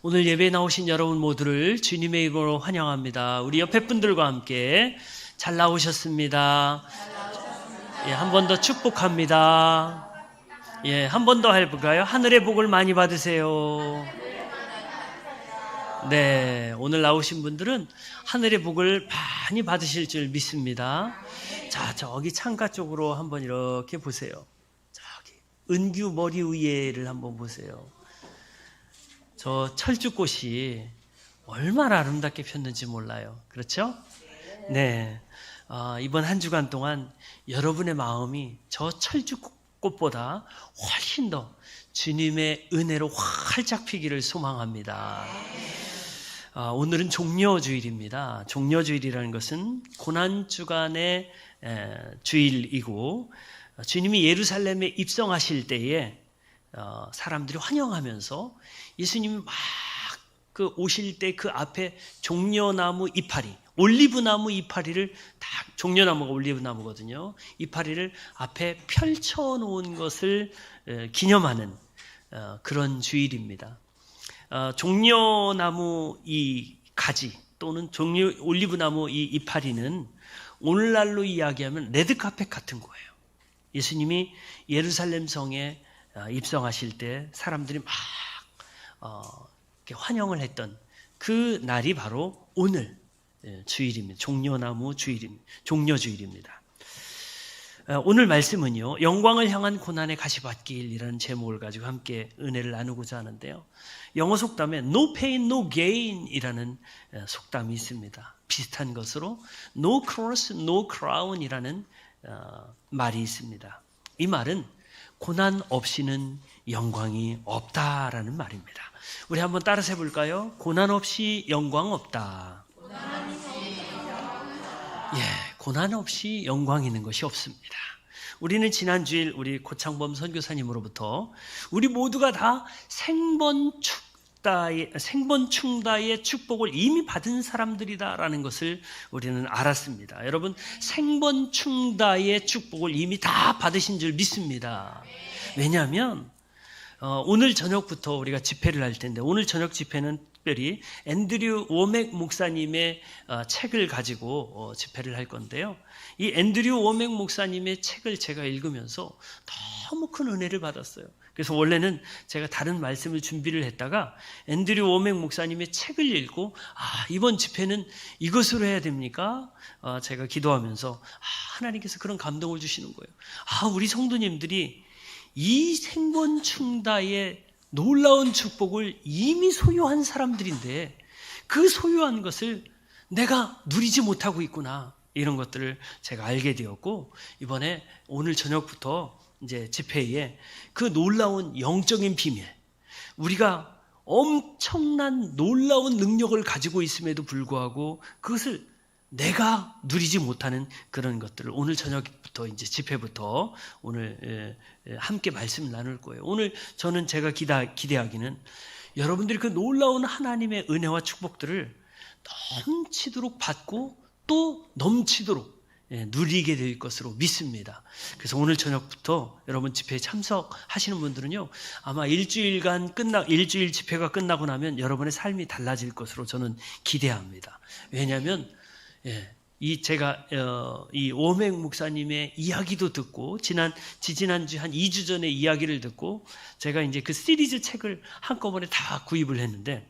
오늘 예배에 나오신 여러분 모두를 주님의 이름으로 환영합니다. 우리 옆에 분들과 함께 잘 나오셨습니다. 예, 한 번 더 축복합니다. 예, 한 번 더 해볼까요? 하늘의 복을 많이 받으세요. 네, 오늘 나오신 분들은 하늘의 복을 많이 받으실 줄 믿습니다. 자, 저기 창가 쪽으로 한번 이렇게 보세요. 저기 은규 머리 위에를 한번 보세요. 저 철쭉꽃이 얼마나 아름답게 폈는지 몰라요. 그렇죠? 네. 이번 한 주간 동안 여러분의 마음이 저 철쭉꽃보다 훨씬 더 주님의 은혜로 활짝 피기를 소망합니다. 오늘은 종려주일입니다. 종려주일이라는 것은 고난주간의 주일이고, 주님이 예루살렘에 입성하실 때에 사람들이 환영하면서 예수님이 막 그 오실 때 그 앞에 종려나무 이파리, 올리브나무 이파리를 딱, 종려나무가 올리브나무거든요. 이파리를 앞에 펼쳐놓은 것을 기념하는 그런 주일입니다. 종려나무 이 가지 또는 올리브나무 이 이파리는 오늘날로 이야기하면 레드카펫 같은 거예요. 예수님이 예루살렘 성에 입성하실 때 사람들이 막 환영을 했던 그 날이 바로 오늘 주일입니다. 종려나무 주일입니다. 종려주일입니다. 오늘 말씀은요, 영광을 향한 고난의 가시밭길이라는 제목을 가지고 함께 은혜를 나누고자 하는데요. 영어 속담에 No pain, no gain 이라는 속담이 있습니다. 비슷한 것으로 No cross, no crown 이라는 말이 있습니다. 이 말은 고난 없이는 영광이 없다라는 말입니다. 우리 한번 따라서 해볼까요? 고난 없이 영광 없다. 예, 고난 없이 영광 있는 것이 없습니다. 우리는 지난 주일 우리 고창범 선교사님으로부터 우리 모두가 다 생번충다의 축복을 이미 받은 사람들이다라는 것을 우리는 알았습니다. 여러분, 생번충다의 축복을 이미 다 받으신 줄 믿습니다. 왜냐하면 오늘 저녁부터 우리가 집회를 할 텐데, 오늘 저녁 집회는 특별히 앤드류 워맥 목사님의 책을 가지고 집회를 할 건데요. 이 앤드류 워맥 목사님의 책을 제가 읽으면서 너무 큰 은혜를 받았어요. 그래서 원래는 제가 다른 말씀을 준비를 했다가 앤드류 워맥 목사님의 책을 읽고 이번 집회는 이것으로 해야 됩니까? 제가 기도하면서 하나님께서 그런 감동을 주시는 거예요. 우리 성도님들이 이 생번충다의 놀라운 축복을 이미 소유한 사람들인데 그 소유한 것을 내가 누리지 못하고 있구나, 이런 것들을 제가 알게 되었고, 이번에 오늘 저녁부터 이제 집회에 그 놀라운 영적인 비밀, 우리가 엄청난 놀라운 능력을 가지고 있음에도 불구하고 그것을 내가 누리지 못하는 그런 것들을 오늘 저녁부터 이제 집회부터 오늘 함께 말씀을 나눌 거예요. 오늘 저는 제가 기대하기는 여러분들이 그 놀라운 하나님의 은혜와 축복들을 넘치도록 받고 또 넘치도록 누리게 될 것으로 믿습니다. 그래서 오늘 저녁부터 여러분 집회에 참석하시는 분들은요, 아마 일주일 집회가 끝나고 나면 여러분의 삶이 달라질 것으로 저는 기대합니다. 왜냐하면 제가 이 오맥 목사님의 이야기도 듣고 지지난주 한 2주 전에 이야기를 듣고 제가 이제 그 시리즈 책을 한꺼번에 다 구입을 했는데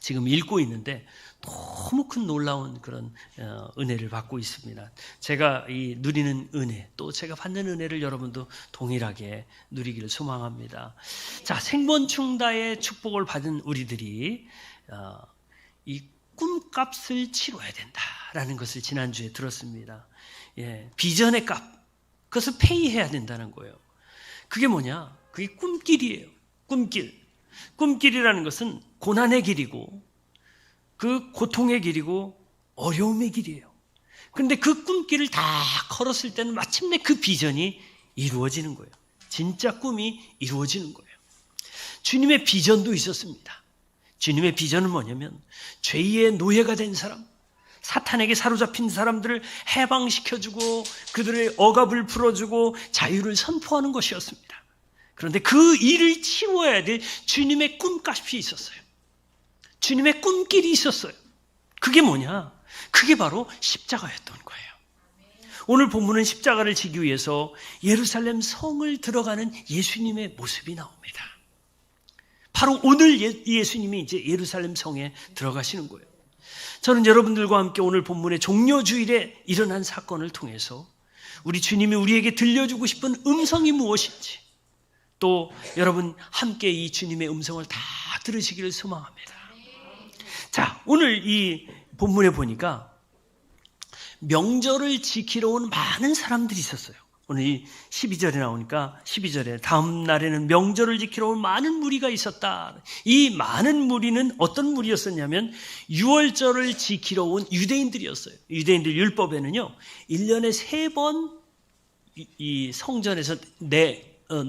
지금 읽고 있는데 너무 큰 놀라운 그런 은혜를 받고 있습니다. 제가 이 누리는 은혜, 또 제가 받는 은혜를 여러분도 동일하게 누리기를 소망합니다. 자, 생번충다의 축복을 받은 우리들이 이 꿈값을 치러야 된다라는 것을 지난주에 들었습니다. 비전의 값, 그것을 페이해야 된다는 거예요. 그게 뭐냐? 그게 꿈길이에요. 꿈길이라는 것은 고난의 길이고 그 고통의 길이고 어려움의 길이에요. 그런데 그 꿈길을 다 걸었을 때는 마침내 그 비전이 이루어지는 거예요. 진짜 꿈이 이루어지는 거예요. 주님의 비전도 있었습니다. 주님의 비전은 뭐냐면 죄의 노예가 된 사람, 사탄에게 사로잡힌 사람들을 해방시켜주고 그들의 억압을 풀어주고 자유를 선포하는 것이었습니다. 그런데 그 일을 치루어야 될 주님의 꿈값이 있었어요. 주님의 꿈길이 있었어요. 그게 뭐냐? 그게 바로 십자가였던 거예요. 오늘 본문은 십자가를 지기 위해서 예루살렘 성을 들어가는 예수님의 모습이 나옵니다. 바로 오늘 예수님이 이제 예루살렘 성에 들어가시는 거예요. 저는 여러분들과 함께 오늘 본문의 종려주일에 일어난 사건을 통해서 우리 주님이 우리에게 들려주고 싶은 음성이 무엇인지, 또 여러분 함께 이 주님의 음성을 다 들으시기를 소망합니다. 자, 오늘 이 본문에 보니까 명절을 지키러 온 많은 사람들이 있었어요. 오늘 이 12절에 나오니까 12절에 다음 날에는 명절을 지키러 온 많은 무리가 있었다. 이 많은 무리는 어떤 무리였었냐면 유월절을 지키러 온 유대인들이었어요. 유대인들 율법에는요, 1년에 3번 이 성전에서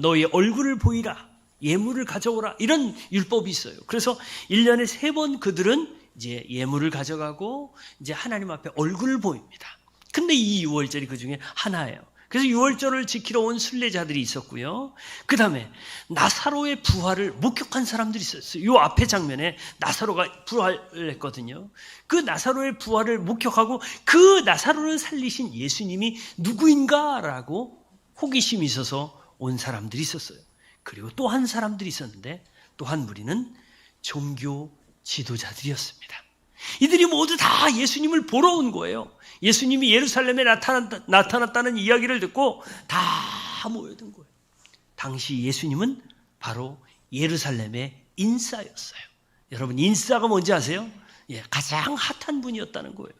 너의 얼굴을 보이라, 예물을 가져오라, 이런 율법이 있어요. 그래서 1년에 3번 그들은 이제 예물을 가져가고 이제 하나님 앞에 얼굴을 보입니다. 근데 이 유월절이 그 중에 하나예요. 그래서 유월절을 지키러 온 순례자들이 있었고요. 그 다음에 나사로의 부활을 목격한 사람들이 있었어요. 이 앞에 장면에 나사로가 부활했거든요. 그 나사로의 부활을 목격하고 그 나사로를 살리신 예수님이 누구인가라고 호기심이 있어서 온 사람들이 있었어요. 그리고 또 한 사람들이 있었는데, 또 한 무리는 종교 지도자들이었습니다. 이들이 모두 다 예수님을 보러 온 거예요. 예수님이 예루살렘에 나타났다는 이야기를 듣고 다 모여든 거예요. 당시 예수님은 바로 예루살렘의 인싸였어요. 여러분, 인싸가 뭔지 아세요? 가장 핫한 분이었다는 거예요.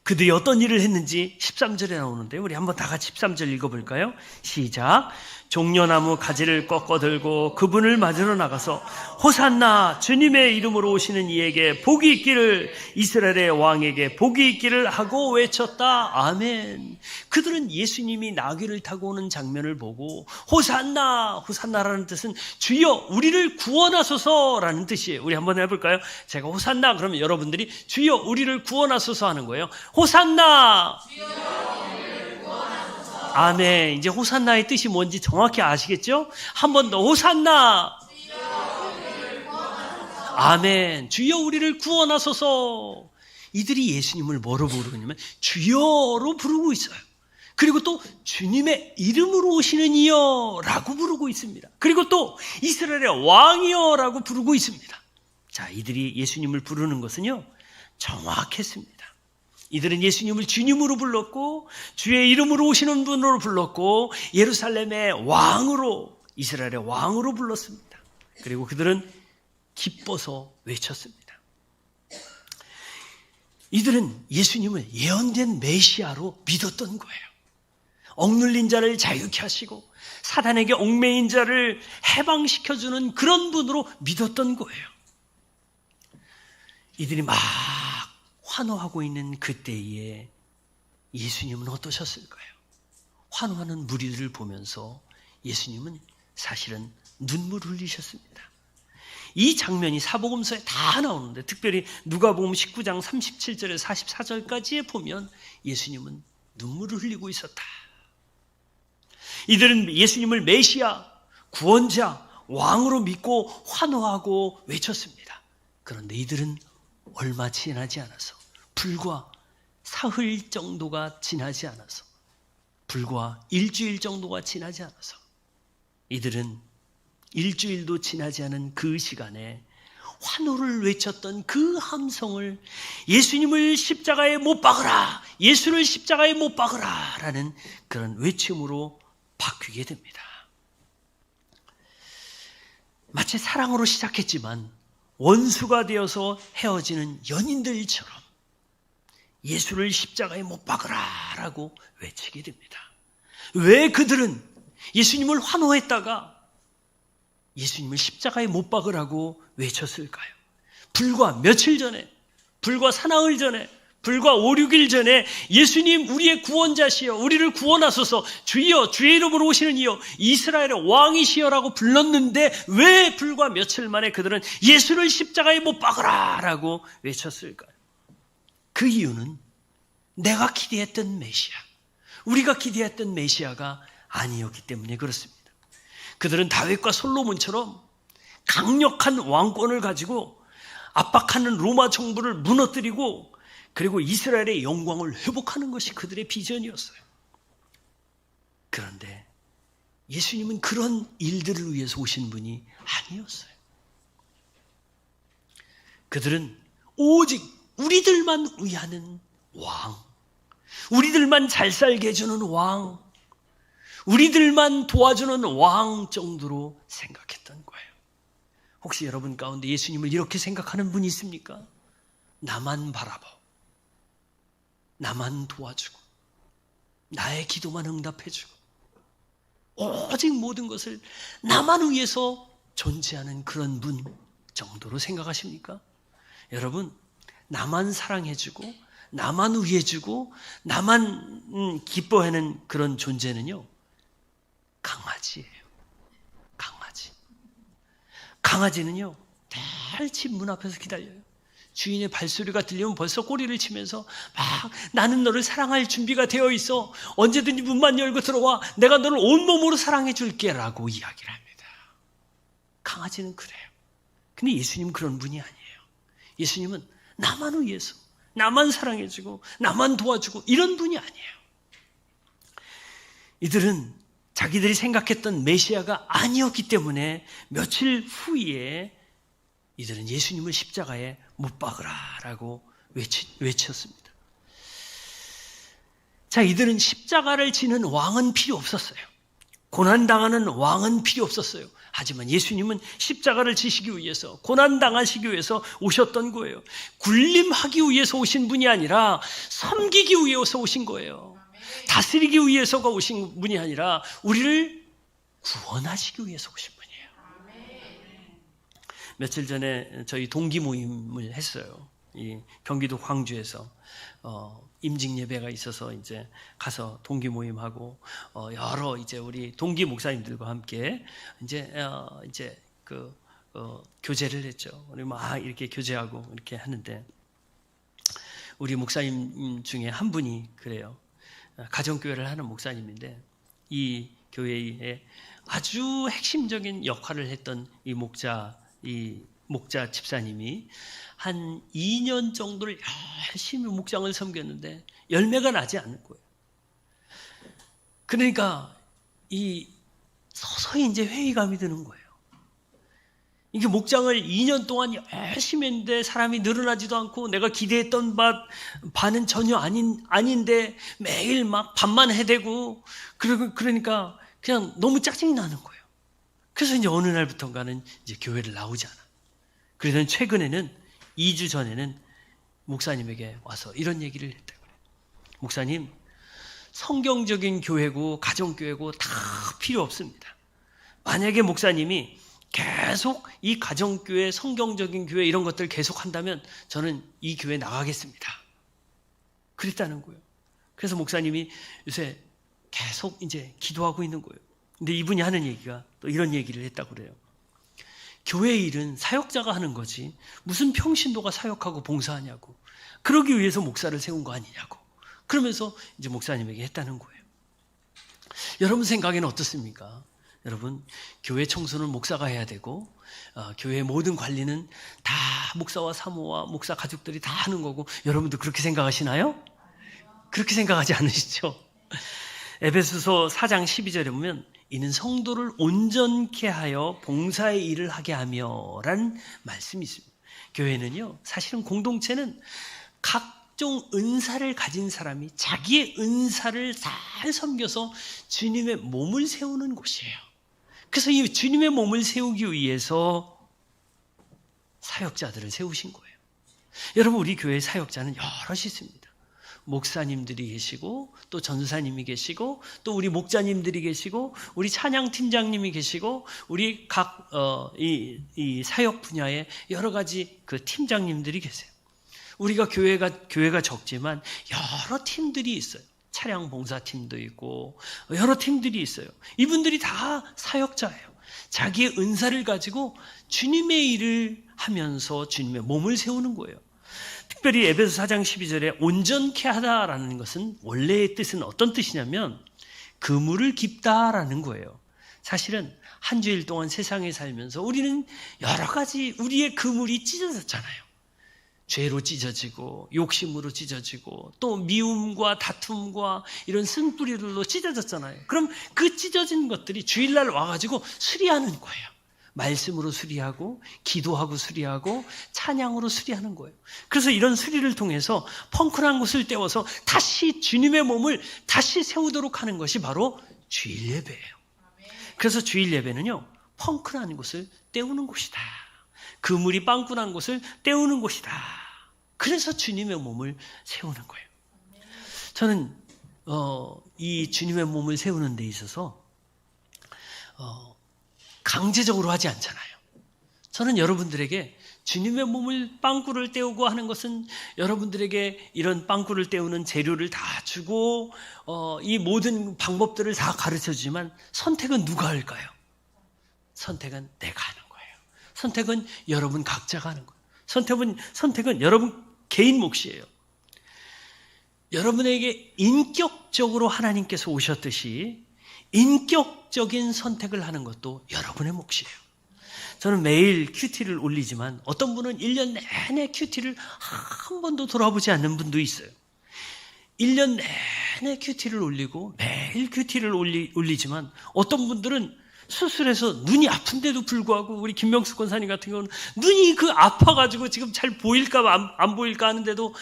그들이 어떤 일을 했는지 13절에 나오는데, 우리 한번 다 같이 13절 읽어볼까요? 시작. 종려나무 가지를 꺾어 들고 그분을 맞으러 나가서 호산나, 주님의 이름으로 오시는 이에게 복이 있기를, 이스라엘의 왕에게 복이 있기를 하고 외쳤다. 아멘. 그들은 예수님이 나귀를 타고 오는 장면을 보고 호산나, 호산나라는 뜻은 주여 우리를 구원하소서라는 뜻이에요. 우리 한번 해볼까요? 제가 호산나 그러면 여러분들이 주여 우리를 구원하소서 하는 거예요. 호산나, 아멘. 이제 호산나의 뜻이 뭔지 정확히 아시겠죠? 한 번 더 호산나, 아멘. 주여 우리를 구원하소서. 이들이 예수님을 뭐로 부르냐면 주여로 부르고 있어요. 그리고 또 주님의 이름으로 오시는 이여 라고 부르고 있습니다. 그리고 또 이스라엘의 왕이여 라고 부르고 있습니다. 자, 이들이 예수님을 부르는 것은요, 정확했습니다. 이들은 예수님을 주님으로 불렀고 주의 이름으로 오시는 분으로 불렀고 예루살렘의 왕으로, 이스라엘의 왕으로 불렀습니다. 그리고 그들은 기뻐서 외쳤습니다. 이들은 예수님을 예언된 메시아로 믿었던 거예요. 억눌린 자를 자유케 하시고 사단에게 얽매인 자를 해방시켜주는 그런 분으로 믿었던 거예요. 이들이 막 환호하고 있는 그때에 예수님은 어떠셨을까요? 환호하는 무리들을 보면서 예수님은 사실은 눈물을 흘리셨습니다. 이 장면이 사복음서에 다 나오는데, 특별히 누가복음 19장 37절에서 44절까지에 보면 예수님은 눈물을 흘리고 있었다. 이들은 예수님을 메시아, 구원자, 왕으로 믿고 환호하고 외쳤습니다. 그런데 이들은 얼마 지나지 않아서, 불과 사흘 정도가 지나지 않아서, 불과 일주일 정도가 지나지 않아서, 이들은 일주일도 지나지 않은 그 시간에 환호를 외쳤던 그 함성을 예수님을 십자가에 못 박으라, 예수를 십자가에 못 박으라 라는 그런 외침으로 바뀌게 됩니다. 마치 사랑으로 시작했지만 원수가 되어서 헤어지는 연인들처럼 예수를 십자가에 못 박으라 라고 외치게 됩니다. 왜 그들은 예수님을 환호했다가 예수님을 십자가에 못 박으라고 외쳤을까요? 불과 며칠 전에, 불과 사나흘 전에, 불과 5, 6일 전에 예수님 우리의 구원자시여, 우리를 구원하소서, 주여 주의 이름으로 오시는 이여, 이스라엘의 왕이시여라고 불렀는데 왜 불과 며칠 만에 그들은 예수를 십자가에 못 박으라 라고 외쳤을까요? 그 이유는 내가 기대했던 메시아, 우리가 기대했던 메시아가 아니었기 때문에 그렇습니다. 그들은 다윗과 솔로몬처럼 강력한 왕권을 가지고 압박하는 로마 정부를 무너뜨리고 그리고 이스라엘의 영광을 회복하는 것이 그들의 비전이었어요. 그런데 예수님은 그런 일들을 위해서 오신 분이 아니었어요. 그들은 오직 우리들만 위하는 왕, 우리들만 잘 살게 해주는 왕, 우리들만 도와주는 왕 정도로 생각했던 거예요. 혹시 여러분 가운데 예수님을 이렇게 생각하는 분이 있습니까? 나만 바라보, 나만 도와주고, 나의 기도만 응답해주고, 오직 모든 것을 나만 위해서 존재하는 그런 분 정도로 생각하십니까? 여러분, 나만 사랑해주고, 나만 위해주고, 나만 기뻐하는 그런 존재는요, 강아지예요. 강아지. 강아지는요, 늘 집 문 앞에서 기다려요. 주인의 발소리가 들리면 벌써 꼬리를 치면서 막 나는 너를 사랑할 준비가 되어 있어. 언제든지 문만 열고 들어와. 내가 너를 온몸으로 사랑해 줄게 라고 이야기를 합니다. 강아지는 그래요. 근데 예수님은 그런 분이 아니에요. 예수님은 나만 위해서, 나만 사랑해주고, 나만 도와주고 이런 분이 아니에요. 이들은 자기들이 생각했던 메시아가 아니었기 때문에 며칠 후에 이들은 예수님을 십자가에 못 박으라라고 외쳤습니다. 자, 이들은 십자가를 지는 왕은 필요 없었어요. 고난당하는 왕은 필요 없었어요. 하지만 예수님은 십자가를 지시기 위해서, 고난당하시기 위해서 오셨던 거예요. 군림하기 위해서 오신 분이 아니라 섬기기 위해서 오신 거예요. 다스리기 위해서가 오신 분이 아니라 우리를 구원하시기 위해서 오신 분이에요. 며칠 전에 저희 동기 모임을 했어요. 이 경기도 광주에서 임직 예배가 있어서 이제 가서 동기 모임하고 여러 이제 우리 동기 목사님들과 함께 이제 교제를 했죠. 우리 막 이렇게 교제하고 이렇게 하는데 우리 목사님 중에 한 분이 그래요. 가정교회를 하는 목사님인데 이 교회에 아주 핵심적인 역할을 했던 이 목자 집사님이 한 2년 정도를 열심히 목장을 섬겼는데 열매가 나지 않는 거예요. 그러니까 서서히 이제 회의감이 드는 거예요. 이게 목장을 2년 동안 열심히 했는데 사람이 늘어나지도 않고 내가 기대했던 바는 전혀 아닌데 매일 막 밥만 해대고 그러니까 그냥 너무 짜증이 나는 거예요. 그래서 이제 어느 날부터인가는 이제 교회를 나오지 않아. 그러더니 최근에는 2주 전에는 목사님에게 와서 이런 얘기를 했다고 그래요. 목사님, 성경적인 교회고 가정교회고 다 필요 없습니다. 만약에 목사님이 계속 이 가정교회, 성경적인 교회 이런 것들 계속 한다면 저는 이 교회 나가겠습니다. 그랬다는 거예요. 그래서 목사님이 요새 계속 이제 기도하고 있는 거예요. 근데 이분이 하는 얘기가 또 이런 얘기를 했다고 그래요. 교회 일은 사역자가 하는 거지 무슨 평신도가 사역하고 봉사하냐고. 그러기 위해서 목사를 세운 거 아니냐고. 그러면서 이제 목사님에게 했다는 거예요. 여러분 생각에는 어떻습니까? 여러분, 교회 청소는 목사가 해야 되고 교회의 모든 관리는 다 목사와 사모와 목사 가족들이 다 하는 거고 여러분도 그렇게 생각하시나요? 그렇게 생각하지 않으시죠? 에베소서 4장 12절에 보면 이는 성도를 온전케 하여 봉사의 일을 하게 하며 라는 말씀이 있습니다. 교회는요, 사실은 공동체는 각종 은사를 가진 사람이 자기의 은사를 잘 섬겨서 주님의 몸을 세우는 곳이에요. 그래서 이 주님의 몸을 세우기 위해서 사역자들을 세우신 거예요. 여러분, 우리 교회 사역자는 여럿이 있습니다. 목사님들이 계시고 또 전사님이 계시고 또 우리 목자님들이 계시고 우리 찬양팀장님이 계시고 우리 각 이 사역 분야의 여러 가지 그 팀장님들이 계세요. 우리가 교회가 적지만 여러 팀들이 있어요. 차량 봉사팀도 있고 여러 팀들이 있어요. 이분들이 다 사역자예요. 자기의 은사를 가지고 주님의 일을 하면서 주님의 몸을 세우는 거예요. 특별히 에베소 4장 12절에 온전케 하다라는 것은 원래의 뜻은 어떤 뜻이냐면 그물을 깁다라는 거예요. 사실은 한 주일 동안 세상에 살면서 우리는 여러 가지 우리의 그물이 찢어졌잖아요. 죄로 찢어지고 욕심으로 찢어지고 또 미움과 다툼과 이런 쓴뿌리들로 찢어졌잖아요. 그럼 그 찢어진 것들이 주일날 와가지고 수리하는 거예요. 말씀으로 수리하고 기도하고 수리하고 찬양으로 수리하는 거예요. 그래서 이런 수리를 통해서 펑크난 곳을 떼어서 다시 주님의 몸을 다시 세우도록 하는 것이 바로 주일 예배예요. 그래서 주일 예배는요, 펑크난 곳을 떼우는 곳이다. 그물이 빵꾸난 곳을 떼우는 곳이다. 그래서 주님의 몸을 세우는 거예요. 저는 이 주님의 몸을 세우는 데 있어서 강제적으로 하지 않잖아요. 저는 여러분들에게 주님의 몸을 빵꾸를 떼우고 하는 것은 여러분들에게 이런 빵꾸를 떼우는 재료를 다 주고 이 모든 방법들을 다 가르쳐주지만 선택은 누가 할까요? 선택은 내가 하는 거예요. 선택은 여러분 각자가 하는 거예요. 선택은 여러분 개인 몫이에요. 여러분에게 인격적으로 하나님께서 오셨듯이 인격적인 선택을 하는 것도 여러분의 몫이에요. 저는 매일 큐티를 올리지만 어떤 분은 1년 내내 큐티를 한 번도 돌아보지 않는 분도 있어요. 1년 내내 큐티를 올리고 매일 큐티를 올리지만 어떤 분들은 수술해서 눈이 아픈데도 불구하고 우리 김명수 권사님 같은 경우는 눈이 아파가지고 지금 잘 보일까 안 보일까 하는데도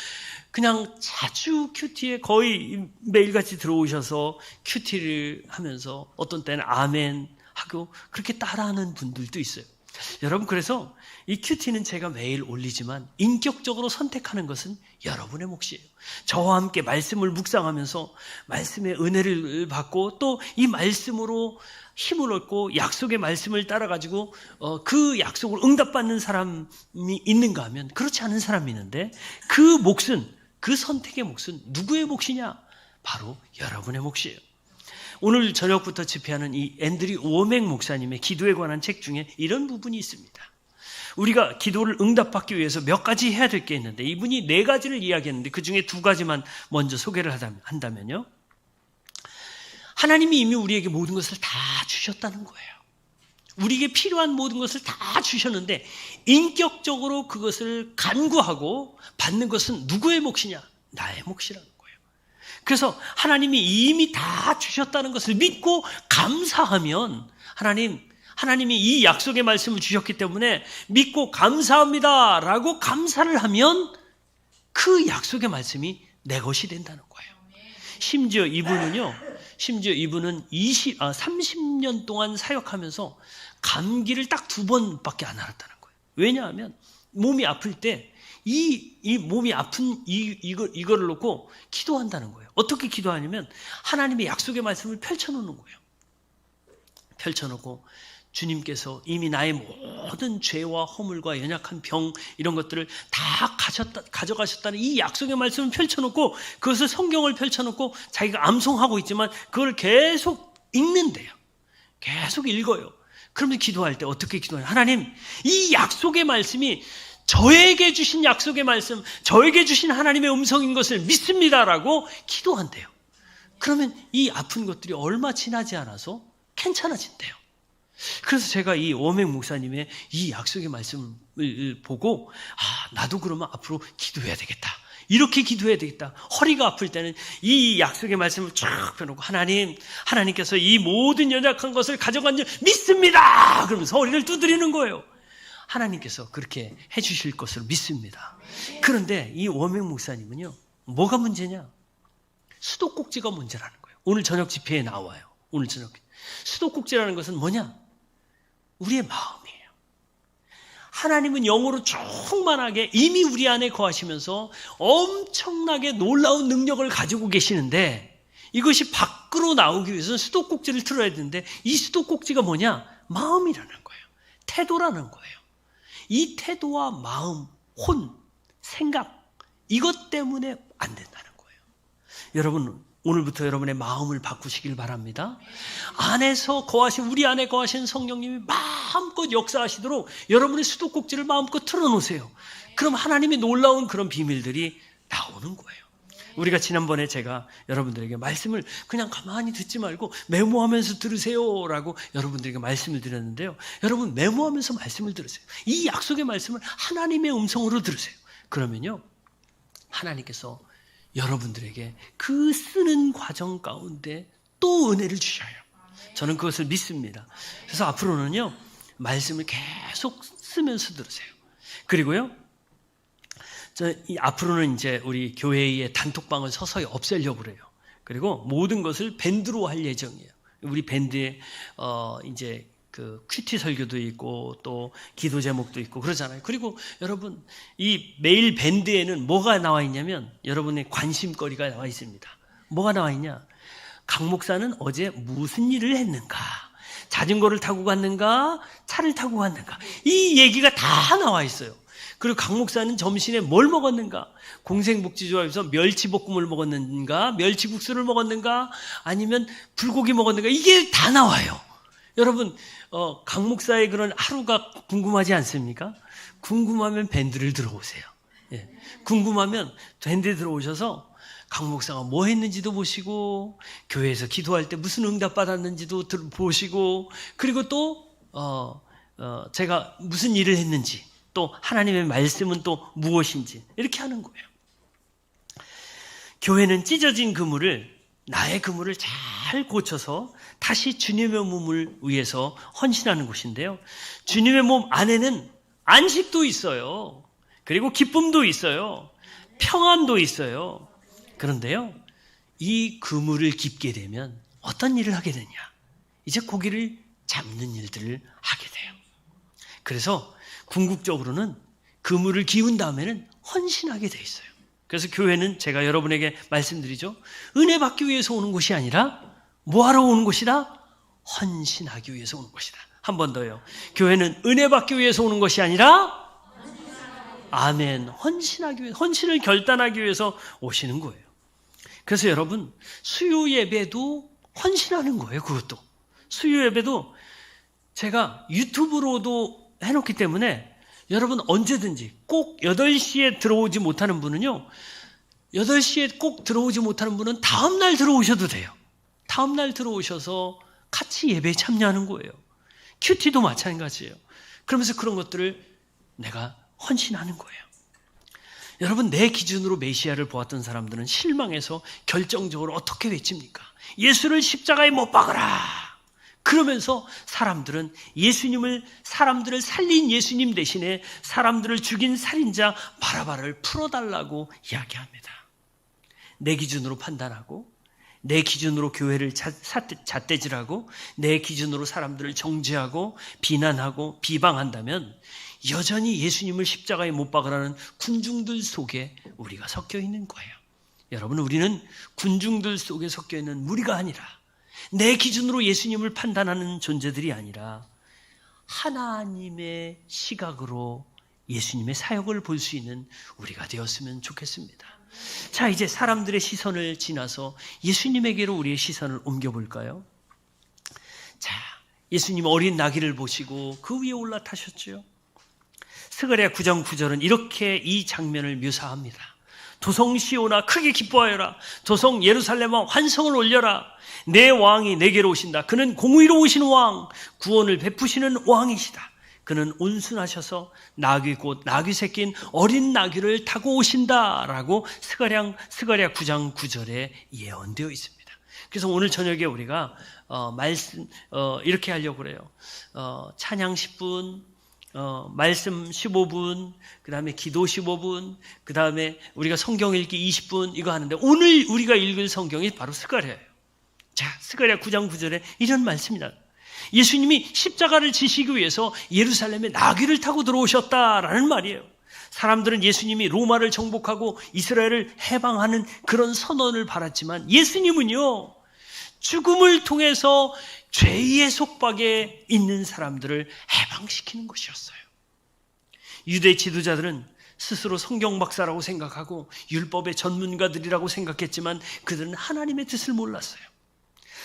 그냥 자주 큐티에 거의 매일같이 들어오셔서 큐티를 하면서 어떤 때는 아멘 하고 그렇게 따라하는 분들도 있어요. 여러분, 그래서 이 큐티는 제가 매일 올리지만 인격적으로 선택하는 것은 여러분의 몫이에요. 저와 함께 말씀을 묵상하면서 말씀의 은혜를 받고 또 이 말씀으로 힘을 얻고 약속의 말씀을 따라가지고 그 약속을 응답받는 사람이 있는가 하면 그렇지 않은 사람이 있는데 그 몫은, 그 선택의 몫은 누구의 몫이냐? 바로 여러분의 몫이에요. 오늘 저녁부터 집회하는 이 앤드류 워맥 목사님의 기도에 관한 책 중에 이런 부분이 있습니다. 우리가 기도를 응답받기 위해서 몇 가지 해야 될 게 있는데 이분이 4가지를 이야기했는데 그 중에 2가지만 먼저 소개를 한다면요. 하나님이 이미 우리에게 모든 것을 다 주셨다는 거예요. 우리에게 필요한 모든 것을 다 주셨는데 인격적으로 그것을 간구하고 받는 것은 누구의 몫이냐? 나의 몫이라는 거예요. 그래서 하나님이 이미 다 주셨다는 것을 믿고 감사하면 하나님이 이 약속의 말씀을 주셨기 때문에 믿고 감사합니다 라고 감사를 하면 그 약속의 말씀이 내 것이 된다는 거예요. 심지어 이분은 30년 동안 사역하면서 감기를 딱 2번밖에 안 앓았다는 거예요. 왜냐하면 몸이 아플 때 이 몸이 아픈 이거를 놓고 기도한다는 거예요. 어떻게 기도하냐면 하나님의 약속의 말씀을 펼쳐놓는 거예요. 펼쳐놓고 주님께서 이미 나의 모든 죄와 허물과 연약한 병 이런 것들을 다 가져가셨다는 이 약속의 말씀을 펼쳐놓고 그것을 성경을 펼쳐놓고 자기가 암송하고 있지만 그걸 계속 읽는데요. 계속 읽어요. 그러면 기도할 때 어떻게 기도해요? 하나님, 이 약속의 말씀이 저에게 주신 약속의 말씀, 저에게 주신 하나님의 음성인 것을 믿습니다라고 기도한대요. 그러면 이 아픈 것들이 얼마 지나지 않아서 괜찮아진대요. 그래서 제가 이 워맥 목사님의 이 약속의 말씀을 보고 나도 그러면 앞으로 기도해야 되겠다. 이렇게 기도해야 되겠다. 허리가 아플 때는 이 약속의 말씀을 쫙 펴놓고 하나님께서 이 모든 연약한 것을 가져간 줄 믿습니다. 그러면서 허리를 두드리는 거예요. 하나님께서 그렇게 해주실 것을 믿습니다. 그런데 이 워맥 목사님은요, 뭐가 문제냐? 수도꼭지가 문제라는 거예요. 오늘 저녁 집회에 나와요. 오늘 저녁 수도꼭지라는 것은 뭐냐? 우리의 마음이에요. 하나님은 영으로 충만하게 이미 우리 안에 거하시면서 엄청나게 놀라운 능력을 가지고 계시는데 이것이 밖으로 나오기 위해서는 수도꼭지를 틀어야 되는데 이 수도꼭지가 뭐냐? 마음이라는 거예요. 태도라는 거예요. 이 태도와 마음, 혼, 생각 이것 때문에 안 된다는 거예요. 여러분, 오늘부터 여러분의 마음을 바꾸시길 바랍니다. 우리 안에 거하신 성령님이 마음껏 역사하시도록 여러분의 수도꼭지를 마음껏 틀어놓으세요. 그럼 하나님의 놀라운 그런 비밀들이 나오는 거예요. 우리가 지난번에 제가 여러분들에게 말씀을 그냥 가만히 듣지 말고 메모하면서 들으세요라고 여러분들에게 말씀을 드렸는데요. 여러분 메모하면서 말씀을 들으세요. 이 약속의 말씀을 하나님의 음성으로 들으세요. 그러면요, 하나님께서 여러분들에게 그 쓰는 과정 가운데 또 은혜를 주셔요. 저는 그것을 믿습니다. 그래서 앞으로는요, 말씀을 계속 쓰면서 들으세요. 그리고요, 앞으로는 이제 우리 교회의 단톡방을 서서히 없애려고 그래요. 그리고 모든 것을 밴드로 할 예정이에요. 우리 밴드에 이제 그 큐티 설교도 있고 또 기도 제목도 있고 그러잖아요. 그리고 여러분, 이 메일 밴드에는 뭐가 나와 있냐면 여러분의 관심거리가 나와 있습니다. 뭐가 나와 있냐? 강 목사는 어제 무슨 일을 했는가? 자전거를 타고 갔는가? 차를 타고 갔는가? 이 얘기가 다 나와 있어요. 그리고 강 목사는 점심에 뭘 먹었는가? 공생복지조합에서 멸치볶음을 먹었는가? 멸치국수를 먹었는가? 아니면 불고기 먹었는가? 이게 다 나와요. 여러분, 강 목사의 그런 하루가 궁금하지 않습니까? 궁금하면 밴드를 들어오세요. 예. 궁금하면 밴드에 들어오셔서 강 목사가 뭐 했는지도 보시고, 교회에서 기도할 때 무슨 응답 받았는지도 보시고, 그리고 또 제가 무슨 일을 했는지, 또 하나님의 말씀은 또 무엇인지 이렇게 하는 거예요. 교회는 찢어진 그물을, 나의 그물을 잘 고쳐서 다시 주님의 몸을 위해서 헌신하는 곳인데요. 주님의 몸 안에는 안식도 있어요. 그리고 기쁨도 있어요. 평안도 있어요. 그런데요, 이 그물을 깁게 되면 어떤 일을 하게 되냐? 이제 고기를 잡는 일들을 하게 돼요. 그래서 궁극적으로는 그물을 기운 다음에는 헌신하게 돼 있어요. 그래서 교회는 제가 여러분에게 말씀드리죠. 은혜 받기 위해서 오는 곳이 아니라 뭐하러 오는 곳이다? 헌신하기 위해서 오는 곳이다. 한 번 더요. 교회는 은혜 받기 위해서 오는 것이 아니라 아멘. 헌신하기 위해서, 헌신을 결단하기 위해서 오시는 거예요. 그래서 여러분, 수요 예배도 헌신하는 거예요. 그것도. 수요 예배도 제가 유튜브로도 해놓기 때문에 여러분 언제든지 꼭 8시에 들어오지 못하는 분은요, 8시에 꼭 들어오지 못하는 분은 다음날 들어오셔도 돼요. 다음날 들어오셔서 같이 예배에 참여하는 거예요. 큐티도 마찬가지예요. 그러면서 그런 것들을 내가 헌신하는 거예요. 여러분, 내 기준으로 메시아를 보았던 사람들은 실망해서 결정적으로 어떻게 외칩니까? 예수를 십자가에 못 박아라! 그러면서 사람들은 사람들을 살린 예수님 대신에 사람들을 죽인 살인자 바라바를 풀어달라고 이야기합니다. 내 기준으로 판단하고, 내 기준으로 교회를 잣대질하고, 내 기준으로 사람들을 정죄하고 비난하고 비방한다면 여전히 예수님을 십자가에 못 박으라는 군중들 속에 우리가 섞여 있는 거예요. 여러분, 우리는 군중들 속에 섞여 있는 무리가 아니라, 내 기준으로 예수님을 판단하는 존재들이 아니라 하나님의 시각으로 예수님의 사역을 볼 수 있는 우리가 되었으면 좋겠습니다. 자, 이제 사람들의 시선을 지나서 예수님에게로 우리의 시선을 옮겨볼까요? 자, 예수님 어린 나귀를 보시고 그 위에 올라타셨죠. 스가랴 9장 9절은 이렇게 이 장면을 묘사합니다. 도성 시온아 크게 기뻐하여라. 도성 예루살렘아 환성을 올려라. 내 왕이 내게로 오신다. 그는 공의로우신 왕, 구원을 베푸시는 왕이시다. 그는 온순하셔서 나귀 곧 나귀 새낀 어린 나귀를 타고 오신다라고 스가랴 9장 9절에 예언되어 있습니다. 그래서 오늘 저녁에 우리가 말씀 이렇게 하려고 그래요. 찬양 10분, 말씀 15분, 그 다음에 기도 15분, 그 다음에 우리가 성경 읽기 20분 이거 하는데, 오늘 우리가 읽을 성경이 바로 스가랴예요. 자, 스가랴 9장 9절에 이런 말씀이다. 예수님이 십자가를 지시기 위해서 예루살렘에 나귀를 타고 들어오셨다라는 말이에요. 사람들은 예수님이 로마를 정복하고 이스라엘을 해방하는 그런 선언을 바랐지만, 예수님은요, 죽음을 통해서 죄의 속박에 있는 사람들을 해방시키는 것이었어요. 유대 지도자들은 스스로 성경 박사라고 생각하고 율법의 전문가들이라고 생각했지만 그들은 하나님의 뜻을 몰랐어요.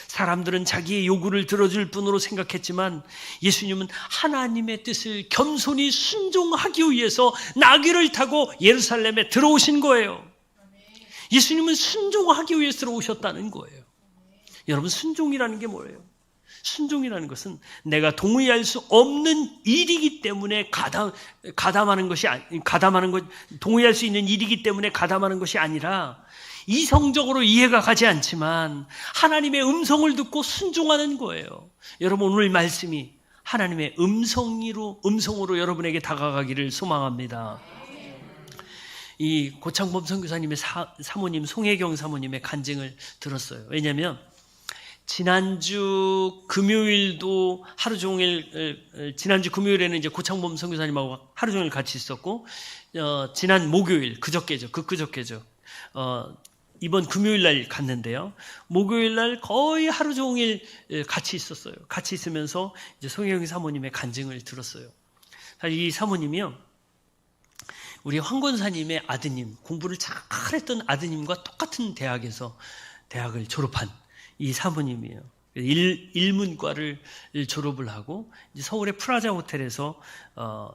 사람들은 자기의 요구를 들어줄 뿐으로 생각했지만 예수님은 하나님의 뜻을 겸손히 순종하기 위해서 나귀를 타고 예루살렘에 들어오신 거예요. 예수님은 순종하기 위해서 오셨다는 거예요. 여러분, 순종이라는 게 뭐예요? 순종이라는 것은 내가 동의할 수 없는 일이기 때문에 동의할 수 있는 일이기 때문에 가담하는 것이 아니라 이성적으로 이해가 가지 않지만 하나님의 음성을 듣고 순종하는 거예요. 여러분, 오늘 말씀이 하나님의 음성으로 여러분에게 다가가기를 소망합니다. 이 고창범 선교사님의 사모님, 송혜경 사모님의 간증을 들었어요. 왜냐하면 지난주 금요일도 하루 종일, 지난주 금요일에는 이제 고창범 선교사님하고 하루 종일 같이 있었고, 지난 목요일, 그저께죠. 이번 금요일 날 갔는데요. 목요일 날 거의 하루 종일 같이 있었어요. 같이 있으면서 이제 송혜경 사모님의 간증을 들었어요. 이 사모님이요, 우리 황 권사님의 아드님, 공부를 잘했던 아드님과 똑같은 대학에서 대학을 졸업한 이 사모님이에요. 일문과를 졸업을 하고 이제 서울의 프라자 호텔에서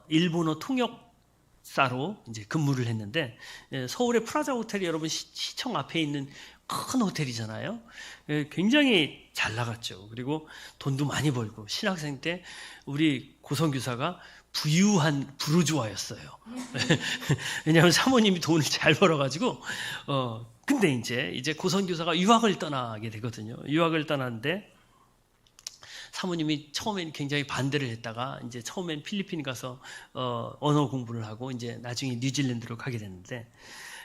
일본어 통역사로 이제 근무를 했는데, 서울의 프라자 호텔이 여러분 시청 앞에 있는 큰 호텔이잖아요. 굉장히 잘 나갔죠. 그리고 돈도 많이 벌고, 신학생 때 우리 고선교사가 부유한 부르주아였어요. 왜냐하면 사모님이 돈을 잘 벌어가지고, 근데 이제 고선교사가 유학을 떠나게 되거든요. 유학을 떠났는데, 사모님이 처음엔 굉장히 반대를 했다가, 이제 처음엔 필리핀 가서, 언어 공부를 하고, 이제 나중에 뉴질랜드로 가게 됐는데,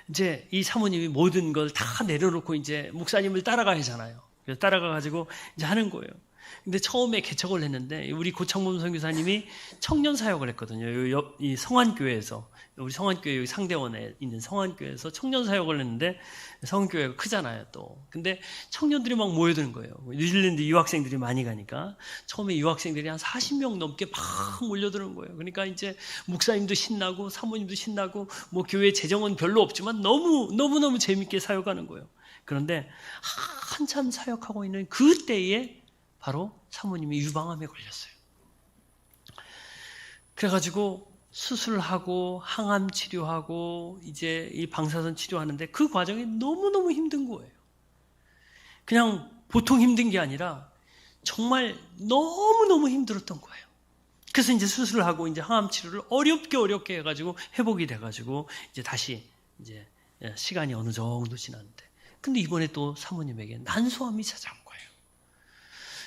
이제 이 사모님이 모든 걸 다 내려놓고 이제 목사님을 따라가야 하잖아요. 그래서 따라가가지고 이제 하는 거예요. 근데 처음에 개척을 했는데 우리 고창범 선교사님이 청년 사역을 했거든요. 이 성안교회에서, 우리 성안교회 여기 상대원에 있는 성안교회에서 청년 사역을 했는데, 성안교회가 크잖아요 또. 근데 청년들이 막 모여드는 거예요. 뉴질랜드 유학생들이 많이 가니까 처음에 유학생들이 한 40명 넘게 막 몰려드는 거예요. 그러니까 이제 목사님도 신나고 사모님도 신나고 뭐 교회 재정은 별로 없지만 너무 재밌게 사역하는 거예요. 그런데 한참 사역하고 있는 그때에 바로 사모님이 유방암에 걸렸어요. 그래가지고 수술하고 항암 치료하고 이제 이 방사선 치료하는데 그 과정이 너무너무 힘든 거예요. 그냥 보통 힘든 게 아니라 정말 너무너무 힘들었던 거예요. 그래서 이제 수술을 하고 이제 항암 치료를 어렵게 해가지고 회복이 돼가지고 이제 다시 이제 시간이 어느 정도 지났는데, 근데 이번에 또 사모님에게 난소암이 찾아온 거예요.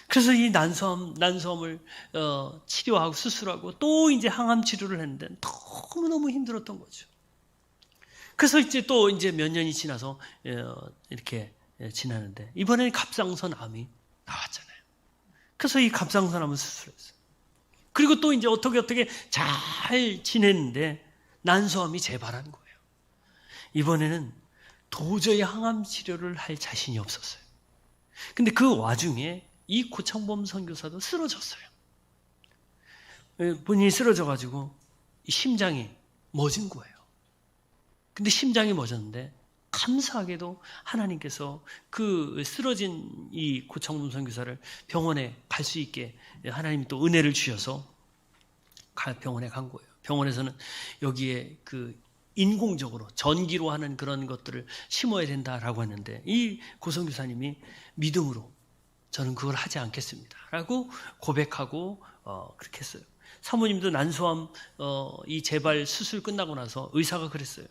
그래서 이 난소암을 치료하고 수술하고 또 이제 항암 치료를 했는데 너무너무 힘들었던 거죠. 그래서 이제 또 이제 몇 년이 지나서 이렇게 지나는데, 이번에는 갑상선암이 나왔잖아요. 그래서 이 갑상선암을 수술했어요. 그리고 또 이제 어떻게 잘 지냈는데 난소암이 재발한 거예요. 이번에는 도저히 항암 치료를 할 자신이 없었어요. 근데 그 와중에 이 고창범 선교사도 쓰러졌어요. 본인이 쓰러져가지고 심장이 멎은 거예요. 근데 심장이 멎었는데 감사하게도 하나님께서 그 쓰러진 이 고창범 선교사를 병원에 갈 수 있게 하나님이 또 은혜를 주셔서 병원에 간 거예요. 병원에서는 여기에 그 인공적으로 전기로 하는 그런 것들을 심어야 된다라고 했는데, 이 고선교사님이 믿음으로 저는 그걸 하지 않겠습니다 라고 고백하고 그렇게 했어요. 사모님도 난소암 이 재발 수술 끝나고 나서 의사가 그랬어요.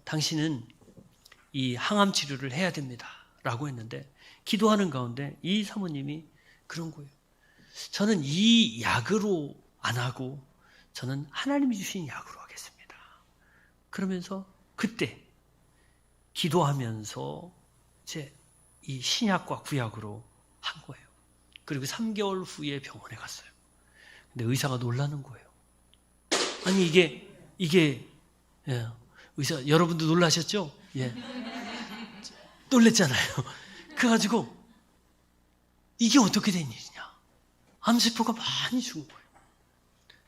당신은 이 항암 치료를 해야 됩니다 라고 했는데, 기도하는 가운데 이 사모님이 그런 거예요. 저는 이 약으로 안 하고 저는 하나님이 주신 약으로 하겠습니다. 그러면서 그때 기도하면서 이제 이 신약과 구약으로 한 거예요. 그리고 3개월 후에 병원에 갔어요. 근데 의사가 놀라는 거예요. 아니 이게 의사 여러분도 놀라셨죠? 예. 놀랬잖아요. 그래가지고 이게 어떻게 된 일이냐? 암세포가 많이 죽은 거예요.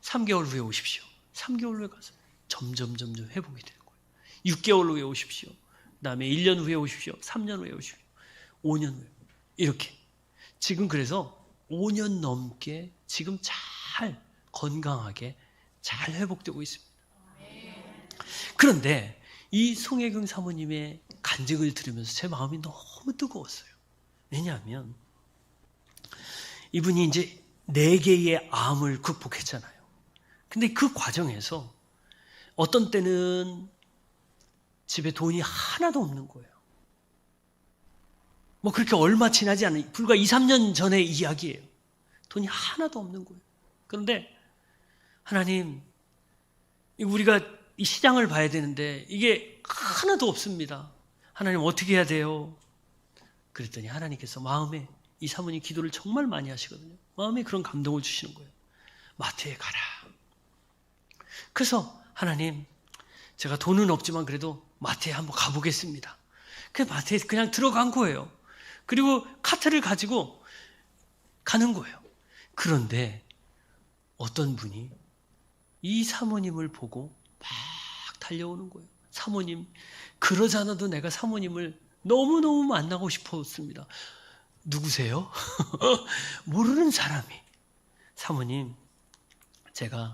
3개월 후에 오십시오. 3개월 후에 가서 점점 회복이 되는 거예요. 6개월 후에 오십시오. 그 다음에 1년 후에 오십시오. 3년 후에 오십시오. 5년 후에. 이렇게. 지금 그래서 5년 넘게 지금 잘 건강하게 잘 회복되고 있습니다. 그런데 이 송혜경 사모님의 간증을 들으면서 제 마음이 너무 뜨거웠어요. 왜냐하면 이분이 이제 4개의 암을 극복했잖아요. 근데 그 과정에서 어떤 때는 집에 돈이 하나도 없는 거예요. 뭐 그렇게 얼마 지나지 않은, 불과 2, 3년 전의 이야기예요. 돈이 하나도 없는 거예요. 그런데 하나님, 우리가 이 시장을 봐야 되는데 이게 하나도 없습니다. 하나님 어떻게 해야 돼요? 그랬더니 하나님께서 마음에, 이 사모님 기도를 정말 많이 하시거든요. 마음에 그런 감동을 주시는 거예요. 마트에 가라. 그래서 하나님, 제가 돈은 없지만 그래도 마트에 한번 가보겠습니다. 그 마트에 그냥 들어간 거예요. 그리고 카트를 가지고 가는 거예요. 그런데 어떤 분이 이 사모님을 보고 막 달려오는 거예요. 사모님, 그러지 않아도 내가 사모님을 너무너무 만나고 싶었습니다. 누구세요? 모르는 사람이. 사모님, 제가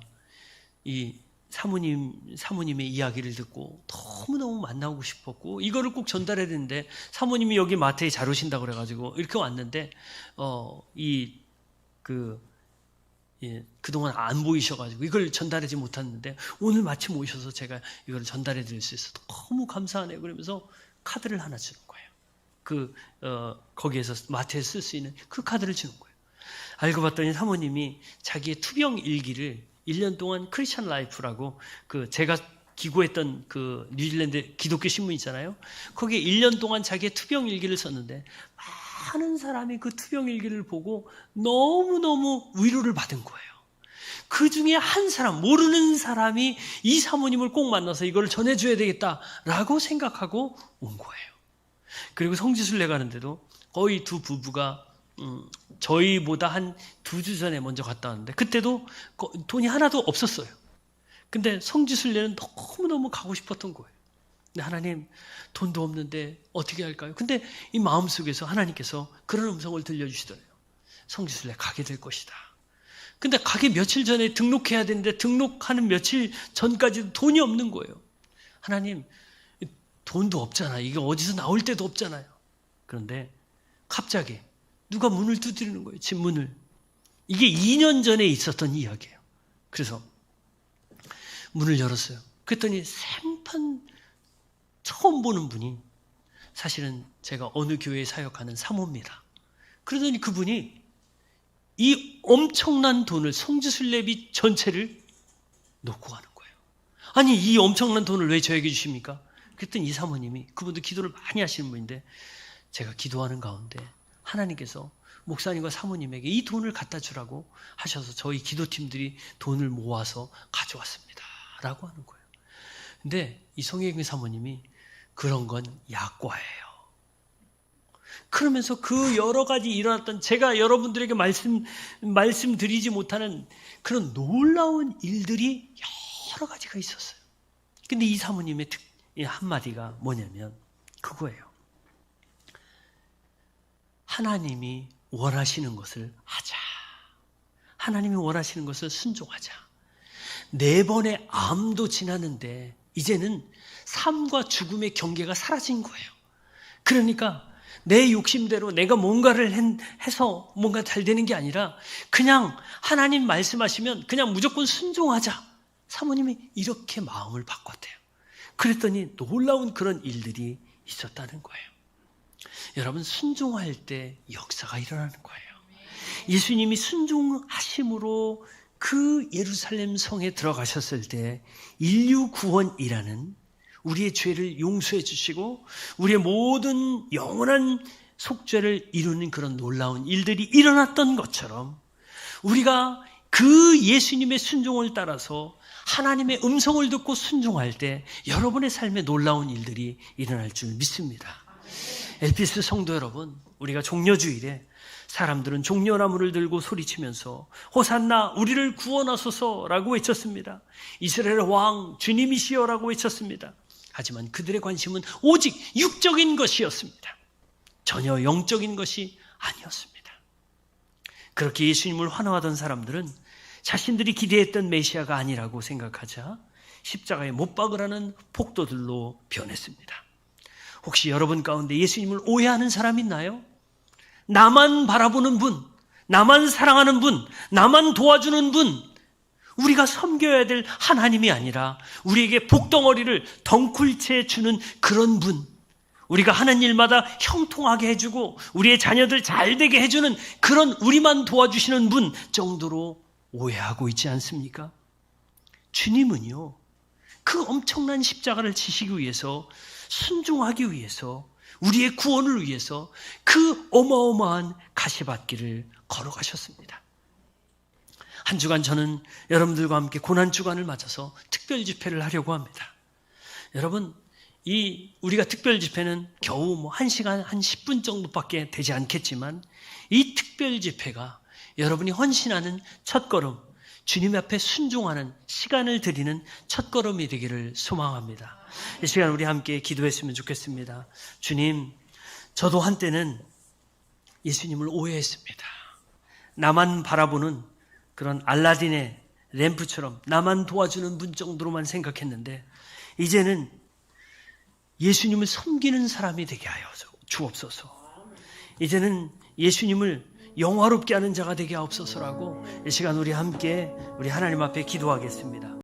이 사모님의 이야기를 듣고 너무너무 만나고 싶었고 이거를 꼭 전달해야 되는데 사모님이 여기 마트에 잘 오신다고 그래가지고 이렇게 왔는데 그동안 안 보이셔가지고 이걸 전달하지 못했는데 오늘 마침 오셔서 제가 이걸 전달해 드릴 수 있어서 너무 감사하네요. 그러면서 카드를 하나 주는 거예요. 거기에서 마트에 쓸 수 있는 그 카드를 주는 거예요. 알고 봤더니 사모님이 자기의 투병 일기를 1년 동안 크리스천 라이프라고 제가 기고했던 그 뉴질랜드 기독교 신문 있잖아요. 거기에 1년 동안 자기의 투병 일기를 썼는데 많은 사람이 그 투병 일기를 보고 너무너무 위로를 받은 거예요. 그 중에 한 사람, 모르는 사람이 이 사모님을 꼭 만나서 이걸 전해줘야 되겠다라고 생각하고 온 거예요. 그리고 성지순례 가는데도 거의 두 부부가 저희보다 한 2주 전에 먼저 갔다 왔는데 그때도 돈이 하나도 없었어요. 근데 성지순례는 너무너무 가고 싶었던 거예요. 근데 하나님, 돈도 없는데 어떻게 할까요? 근데 이 마음속에서 하나님께서 그런 음성을 들려주시더래요. 성지순례 가게 될 것이다. 근데 가기 며칠 전에 등록해야 되는데 등록하는 며칠 전까지도 돈이 없는 거예요. 하나님, 돈도 없잖아. 이게 어디서 나올 데도 없잖아요. 그런데 갑자기 누가 문을 두드리는 거예요. 집 문을. 이게 2년 전에 있었던 이야기예요. 그래서 문을 열었어요. 그랬더니 생판 처음 보는 분이 사실은 제가 어느 교회에 사역하는 사모입니다. 그러더니 그분이 이 엄청난 돈을 성지순례비 전체를 놓고 가는 거예요. 아니, 이 엄청난 돈을 왜 저에게 주십니까? 그랬더니 이 사모님이, 그분도 기도를 많이 하시는 분인데 제가 기도하는 가운데 하나님께서 목사님과 사모님에게 이 돈을 갖다 주라고 하셔서 저희 기도팀들이 돈을 모아서 가져왔습니다 라고 하는 거예요. 근데 이 송혜경 사모님이 그런 건 약과예요. 그러면서 그 여러 가지 일어났던, 제가 여러분들에게 말씀드리지 못하는 그런 놀라운 일들이 여러 가지가 있었어요. 근데 이 사모님의 한마디가 뭐냐면 그거예요. 하나님이 원하시는 것을 하자. 하나님이 원하시는 것을 순종하자. 4번의 암도 지났는데 이제는 삶과 죽음의 경계가 사라진 거예요. 그러니까 내 욕심대로 내가 뭔가를 해서 뭔가 잘 되는 게 아니라 그냥 하나님 말씀하시면 그냥 무조건 순종하자. 사모님이 이렇게 마음을 바꿨대요. 그랬더니 놀라운 그런 일들이 있었다는 거예요. 여러분, 순종할 때 역사가 일어나는 거예요. 예수님이 순종하심으로 그 예루살렘 성에 들어가셨을 때 인류 구원이라는 우리의 죄를 용서해 주시고 우리의 모든 영원한 속죄를 이루는 그런 놀라운 일들이 일어났던 것처럼 우리가 그 예수님의 순종을 따라서 하나님의 음성을 듣고 순종할 때 여러분의 삶에 놀라운 일들이 일어날 줄 믿습니다. 엘피스 성도 여러분, 우리가 종려주일에 사람들은 종려나무를 들고 소리치면서 호산나 우리를 구원하소서라고 외쳤습니다. 이스라엘 왕 주님이시여라고 외쳤습니다. 하지만 그들의 관심은 오직 육적인 것이었습니다. 전혀 영적인 것이 아니었습니다. 그렇게 예수님을 환호하던 사람들은 자신들이 기대했던 메시아가 아니라고 생각하자 십자가에 못 박으라는 폭도들로 변했습니다. 혹시 여러분 가운데 예수님을 오해하는 사람 있나요? 나만 바라보는 분, 나만 사랑하는 분, 나만 도와주는 분, 우리가 섬겨야 될 하나님이 아니라 우리에게 복덩어리를 덩굴채 주는 그런 분, 우리가 하는 일마다 형통하게 해주고 우리의 자녀들 잘 되게 해주는 그런 우리만 도와주시는 분 정도로 오해하고 있지 않습니까? 주님은요, 그 엄청난 십자가를 지시기 위해서, 순종하기 위해서, 우리의 구원을 위해서 그 어마어마한 가시밭길을 걸어가셨습니다. 한 주간 저는 여러분들과 함께 고난주간을 맞아서 특별 집회를 하려고 합니다. 여러분, 우리가 특별 집회는 겨우 1시간 한 10분 정도밖에 되지 않겠지만 이 특별 집회가 여러분이 헌신하는 첫걸음, 주님 앞에 순종하는 시간을 드리는 첫걸음이 되기를 소망합니다. 이 시간 우리 함께 기도했으면 좋겠습니다. 주님, 저도 한때는 예수님을 오해했습니다. 나만 바라보는 그런 알라딘의 램프처럼 나만 도와주는 분 정도로만 생각했는데 이제는 예수님을 섬기는 사람이 되게 하여 주옵소서. 이제는 예수님을 영화롭게 하는 자가 되게 하옵소서라고 이 시간 우리 함께 우리 하나님 앞에 기도하겠습니다.